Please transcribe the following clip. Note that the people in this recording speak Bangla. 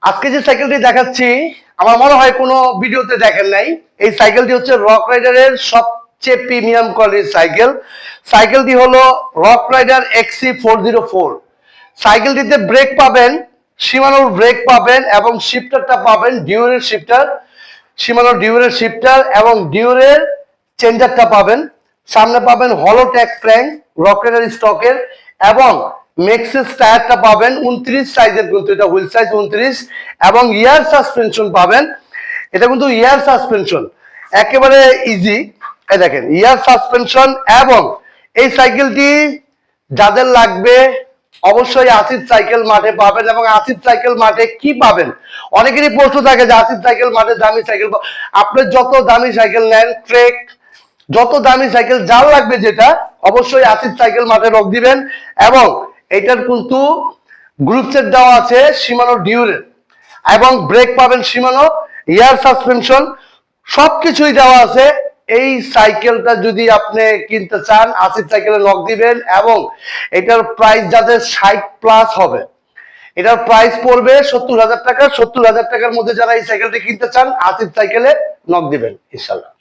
আজকে যে সাইকেলটি দেখাচ্ছি আমার মনে হয় কোনো ভিডিওতে দেখেন নাই। এই সাইকেলটি হচ্ছে রক রাইডারের সবচেয়ে প্রিমিয়াম কোয়ালিটির সাইকেল। সাইকেলটি হলো রক রাইডার XC404। সাইকেলটিতে ব্রেক পাবেন, শিমানোর ব্রেক পাবেন এবং শিফটারটা পাবেন ডিউরের শিফটার, শিমানোর ডিউরের শিফটার এবং ডিউরের চেঞ্জারটা পাবেন। সামনে পাবেন হলো ট্যাগ ফ্র্যাঙ্ক রক রাইডার স্টকের এবং মেক্সিস টায়ারটা পাবেন 29 সাইজের, কিন্তু এটা হুইল সাইজ 29 এবং ইয়ার সাসপেনশন পাবেন। এটা কিন্তু ইয়ার সাসপেনশন একেবারে ইজি। এই দেখেন ইয়ার সাসপেনশন। এবং এই সাইকেলটি যাদের লাগবে অবশ্যই আসিফ সাইকেল মাঠে পাবেন। এবং আসিফ সাইকেল মাঠে কি পাবেন, অনেকেরই প্রশ্ন থাকে যে আসিফ সাইকেল মাঠে দামি সাইকেল। আপনি যত দামি সাইকেল নেন, ট্রেক, যত দামি সাইকেল যার লাগবে যেটা, অবশ্যই আসিফ সাইকেল মাঠে রক দিবেন। এবং এটার কিন্তু গ্রুপ সেট দেওয়া আছে শিমানো ডিউরের এবং ব্রেক পাবেন শিমানো, এয়ার সাসপেনশন সবকিছুই দেওয়া আছে। এই সাইকেলটা যদি আপনি কিনতে চান আসিফ সাইকেলে নক দিবেন। এবং এটার প্রাইস যাদের 60+ হবে, এটার প্রাইস পড়বে 70,000 টাকা। 70,000 টাকার মধ্যে যারা এই সাইকেলটা কিনতে চান আসিফ সাইকেলে নক দিবেন ইনশাল্লাহ।